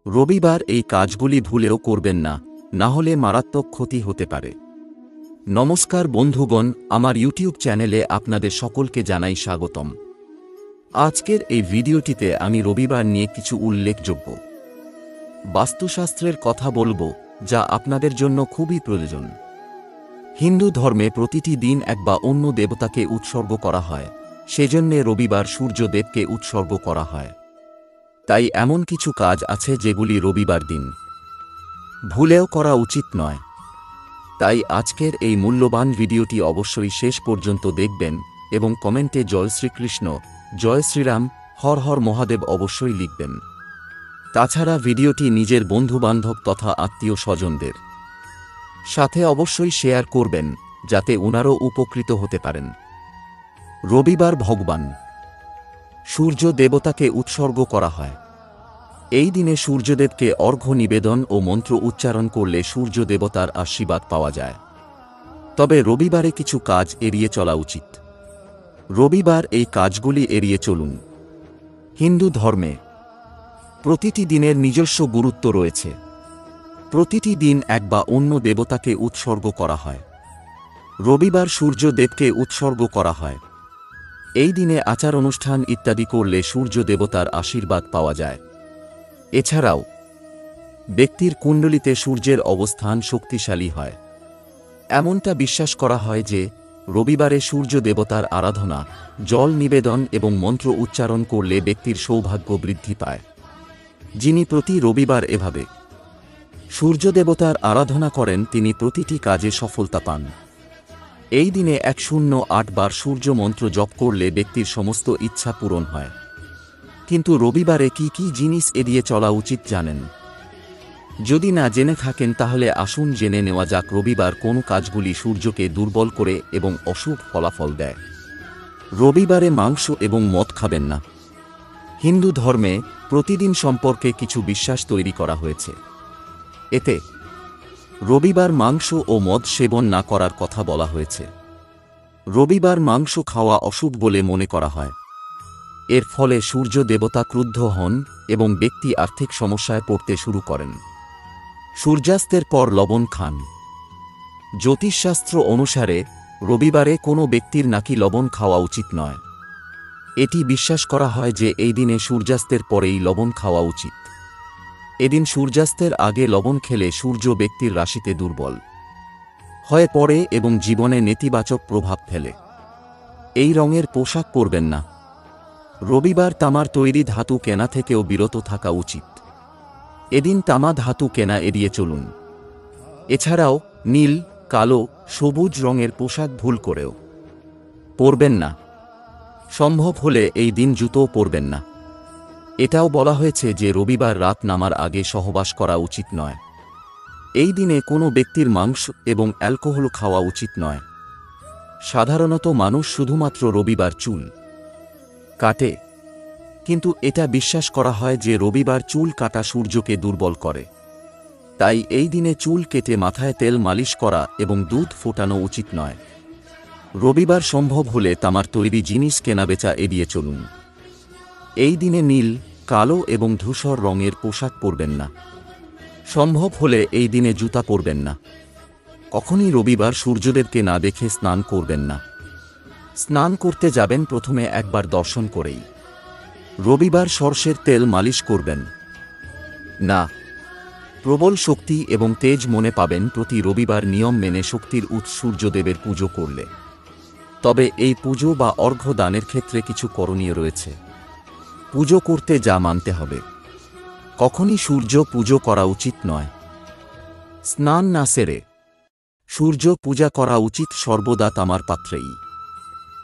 রবিবার এই কাজগুলি ভুলেও করবেন না, না হলে মারাত্মক ক্ষতি হতে পারে। নমস্কার বন্ধুগণ, আমার ইউটিউব চ্যানেলে আপনাদের সকলকে জানাই স্বাগতম। আজকের এই ভিডিওটিতে আমি রবিবার নিয়ে কিছু উল্লেখযোগ্য বাস্তুশাস্ত্রের কথা বলবো, যা আপনাদের জন্য খুবই প্রয়োজন। হিন্দু ধর্মে প্রতিটি দিন এক বা অন্য দেবতাকে উৎসর্গ করা হয়, সেজন্যে রবিবার সূর্যদেবকে উৎসর্গ করা হয়। তাই এমন কিছু কাজ আছে যেগুলি রবিবার দিন ভুলেও করা উচিত নয়। তাই আজকের এই মূল্যবান ভিডিওটি অবশ্যই শেষ পর্যন্ত দেখবেন এবং কমেন্টে জয় শ্রীকৃষ্ণ, জয় শ্রীরাম, হর হর মহাদেব অবশ্যই লিখবেন। তাছাড়া ভিডিওটি নিজের বন্ধুবান্ধব তথা আত্মীয় স্বজনদের সাথে অবশ্যই শেয়ার করবেন, যাতে ওনারও উপকৃত হতে পারেন। রবিবার ভগবান সূর্য দেবতাকে উৎসর্গ করা হয়। এই দিনে সূর্যদেবকে অর্ঘ্য নিবেদন ও মন্ত্র উচ্চারণ করলে সূর্য দেবতার আশীর্বাদ পাওয়া যায়। তবে রবিবারে কিছু কাজ এড়িয়ে চলা উচিত। রবিবার এই কাজগুলি এড়িয়ে চলুন। হিন্দু ধর্মে প্রতিটি দিনের নিজস্ব গুরুত্ব রয়েছে। প্রতিটি দিন এক বা অন্য দেবতাকে উৎসর্গ করা হয়। রবিবার সূর্যদেবকে উৎসর্গ করা হয়। এই দিনে আচার অনুষ্ঠান ইত্যাদি করলে সূর্য দেবতার আশীর্বাদ পাওয়া যায়। এছাড়াও ব্যক্তির কুণ্ডলিতে সূর্যের অবস্থান শক্তিশালী হয়। এমনটা বিশ্বাস করা হয় যে রবিবারে সূর্য দেবতার আরাধনা, জল নিবেদন এবং মন্ত্র উচ্চারণ করলে ব্যক্তির সৌভাগ্য বৃদ্ধি পায়। যিনি প্রতি রবিবার এভাবে সূর্য দেবতার আরাধনা করেন, তিনি প্রতিটি কাজে সফলতা পান। এই দিনে 108 বার সূর্য মন্ত্র জপ করলে ব্যক্তির সমস্ত ইচ্ছা পূরণ হয়। কিন্তু রবিবারে কি কি জিনিস এড়িয়ে চলা উচিত জানেন? যদি না জেনে থাকেন তাহলে আসুন জেনে নেওয়া যাক রবিবার কোন কাজগুলি সূর্যকে দুর্বল করে এবং অশুভ ফলাফল দেয়। রবিবারে মাংস এবং মদ খাবেন না। হিন্দু ধর্মে প্রতিদিন সম্পর্কে কিছু বিশ্বাস তৈরি করা হয়েছে। এতে রবিবার মাংস ও মদ সেবন না করার কথা বলা হয়েছে। রবিবার মাংস খাওয়া অশুভ বলে মনে করা হয়। এর ফলে সূর্য দেবতা ক্রুদ্ধ হন এবং ব্যক্তি আর্থিক সমস্যায় পড়তে শুরু করেন। সূর্যাস্তের পর লবণ খান। জ্যোতিষশাস্ত্র অনুসারে রবিবারে কোনো ব্যক্তির নাকি লবণ খাওয়া উচিত নয়। এটি বিশ্বাস করা হয় যে এই দিনে সূর্যাস্তের পরেই লবণ খাওয়া উচিত। এদিন সূর্যাস্তের আগে লবণ খেলে সূর্য ব্যক্তির রাশিতে দুর্বল হয়ে পড়ে এবং জীবনে নেতিবাচক প্রভাব ফেলে। এই রঙের পোশাক পরবেন না। রবিবার তামার তৈরি ধাতু কেনা থেকেও বিরত থাকা উচিত। এদিন তামা ধাতু কেনা এড়িয়ে চলুন। এছাড়াও নীল, কালো, সবুজ রঙের পোশাক ভুল করেও পরবেন না। সম্ভব হলে এই দিন জুতোও পরবেন না। এটাও বলা হয়েছে যে রবিবার রাত নামার আগে সহবাস করা উচিত নয়। এই দিনে কোনো ব্যক্তির মাংস এবং অ্যালকোহল খাওয়া উচিত নয়। সাধারণত মানুষ শুধুমাত্র রবিবার চুল কাটে, কিন্তু এটা বিশ্বাস করা হয় যে রবিবার চুল কাটা সূর্যকে দুর্বল করে। তাই এই দিনে চুল কেটে মাথায় তেল মালিশ করা এবং দুধ ফোটানো উচিত নয়। রবিবার সম্ভব হলে তামার তৈরি জিনিস কেনাবেচা এড়িয়ে চলুন। এই দিনে নীল, কালো এবং ধূসর রঙের পোশাক পরবেন না। সম্ভব হলে এই দিনে জুতা পরবেন না। কখনই রবিবার সূর্যদেবকে না দেখে স্নান করবেন না। স্নান করতে যাবেন প্রথমে একবার দর্শন করেই। রবিবার সরষের তেল মালিশ করবেন না। প্রবল শক্তি এবং তেজ মনে পাবেন প্রতি রবিবার নিয়ম মেনে শক্তির উৎস সূর্যদেবের পুজো করলে। তবে এই পুজো বা অর্ঘ্য দানের ক্ষেত্রে কিছু করণীয় রয়েছে। পুজো করতে যা মানতে হবে। কখনই সূর্য পুজো করা উচিত নয়। স্নান না সেরে সূর্য পূজা করা উচিত সর্বদা তামার পাত্রেই।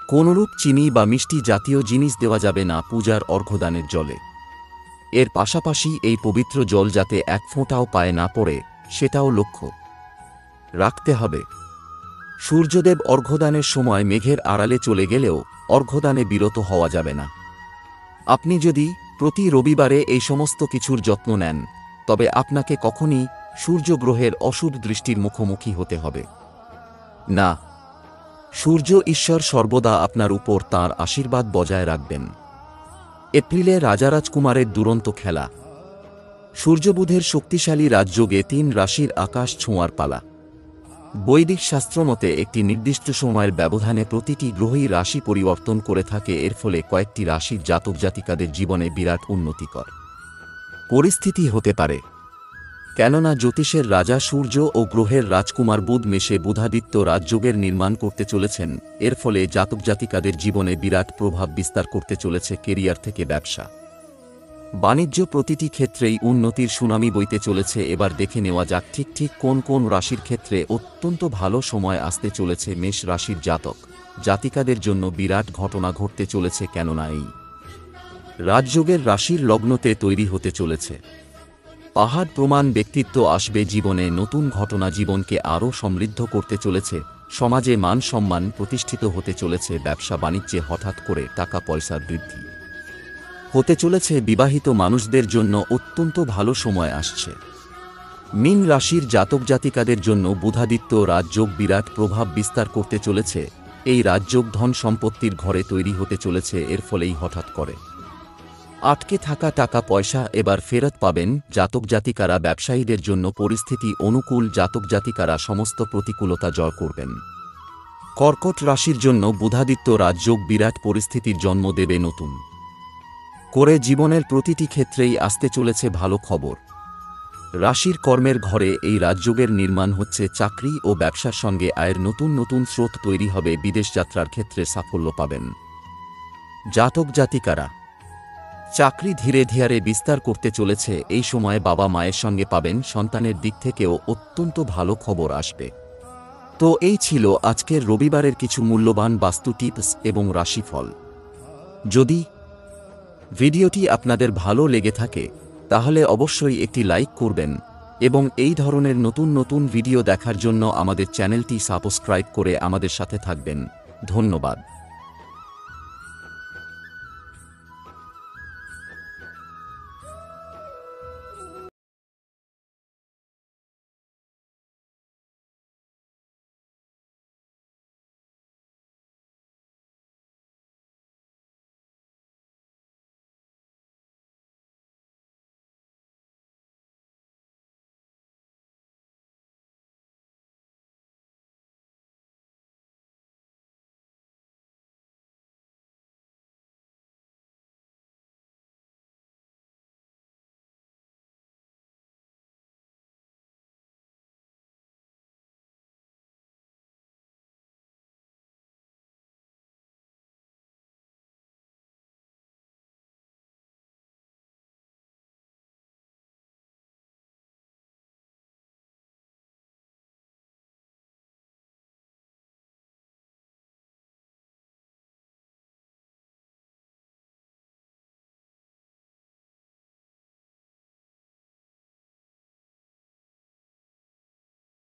কোনরূপ চিনি বা মিষ্টি জাতীয় জিনিস দেওয়া যাবে না পূজার অর্ঘ্যদানের জলে। এর পাশাপাশি এই পবিত্র জল যাতে এক ফোঁটাও পায়ে না পড়ে, সেটাও লক্ষ্য রাখতে হবে। সূর্যদেব অর্ঘ্যদানের সময় মেঘের আড়ালে চলে গেলেও অর্ঘ্যদানে বিরত হওয়া যাবে না। আপনি যদি প্রতি রবিবারে এই সমস্ত কিছুর যত্ন নেন, তবে আপনাকে কখনই সূর্যগ্রহের অশুভ দৃষ্টির মুখোমুখি হতে হবে না। সূর্য ঈশ্বর সর্বদা আপনার উপর তাঁর আশীর্বাদ বজায় রাখবেন। এপ্রিলে রাজা রাজকুমারের দুরন্ত খেলা। সূর্যবুধের শক্তিশালী রাজযোগে ৩ রাশির আকাশ ছোঁয়ার পালা। বৈদিক শাস্ত্রমতে একটি নির্দিষ্ট সময়ের ব্যবধানে প্রতিটি গ্রহই রাশি পরিবর্তন করে থাকে। এর ফলে কয়েকটি রাশির জাতক জাতিকাদের জীবনে বিরাট উন্নতিকর পরিস্থিতি হতে পারে। কেননা জ্যোতিষের রাজা সূর্য ও গ্রহের রাজকুমার বুধ মেশে বুধাদিত্য রাজযোগের নির্মাণ করতে চলেছেন। এর ফলে জাতক জাতিকাদের জীবনে বিরাট প্রভাব বিস্তার করতে চলেছে। কেরিয়ার থেকে ব্যবসা বাণিজ্য প্রতিটি ক্ষেত্রেই উন্নতির সুনামি বইতে চলেছে। এবার দেখে নেওয়া যাক ঠিক কোন কোন রাশির ক্ষেত্রে অত্যন্ত ভালো সময় আসতে চলেছে। মেষ রাশির জাতক জাতিকাদের জন্য বিরাট ঘটনা ঘটতে চলেছে, কেননা এই রাজযোগের রাশির লগ্নতে তৈরি হতে চলেছে পাহাড় প্রমাণ ব্যক্তিত্ব আসবে জীবনে। নতুন ঘটনা জীবনকে আরও সমৃদ্ধ করতে চলেছে। সমাজে মান সম্মান প্রতিষ্ঠিত হতে চলেছে। ব্যবসা বাণিজ্যে হঠাৎ করে টাকা পয়সার বৃদ্ধি হতে চলেছে। বিবাহিত মানুষদের জন্য অত্যন্ত ভালো সময় আসছে। মীন রাশির জাতক জাতিকাদের জন্য বুধাদিত্য রাজযোগ বিরাট প্রভাব বিস্তার করতে চলেছে। এই রাজযোগ ধন সম্পত্তির ঘরে তৈরি হতে চলেছে। এর ফলেই হঠাৎ করে আটকে থাকা টাকা পয়সা এবার ফেরত পাবেন। জাতক জাতিকারা ব্যবসায়ীদের জন্য পরিস্থিতি অনুকূল। জাতক জাতিকারা সমস্ত প্রতিকূলতা জয় করবেন। কর্কট রাশির জন্য বুধাদিত্য রাজযোগ বিরাট পরিস্থিতির জন্ম দেবে। নতুন করে জীবনের প্রতিটি ক্ষেত্রেই আসতে চলেছে ভালো খবর। রাশির কর্মের ঘরে এই রাজযোগের নির্মাণ হচ্ছে। চাকরি ও ব্যবসার সঙ্গে আয়ের নতুন স্রোত তৈরি হবে। বিদেশ যাত্রার ক্ষেত্রে সাফল্য পাবেন। জাতক জাতিকারা চাকরি ধীরে ধীরে বিস্তার করতে চলেছে। এই সময়ে বাবা মায়ের সঙ্গে পাবেন। সন্তানের দিক থেকেও অত্যন্ত ভালো খবর আসবে। তো এই ছিল আজকের রবিবারের কিছু মূল্যবান বাস্তু টিপস এবং রাশিফল। যদি ভিডিওটি আপনাদের ভালো লেগে থাকে তাহলে অবশ্যই একটি লাইক করবেন এবং এই ধরনের নতুন ভিডিও দেখার জন্য আমাদের চ্যানেলটি সাবস্ক্রাইব করে আমাদের সাথে থাকবেন। ধন্যবাদ।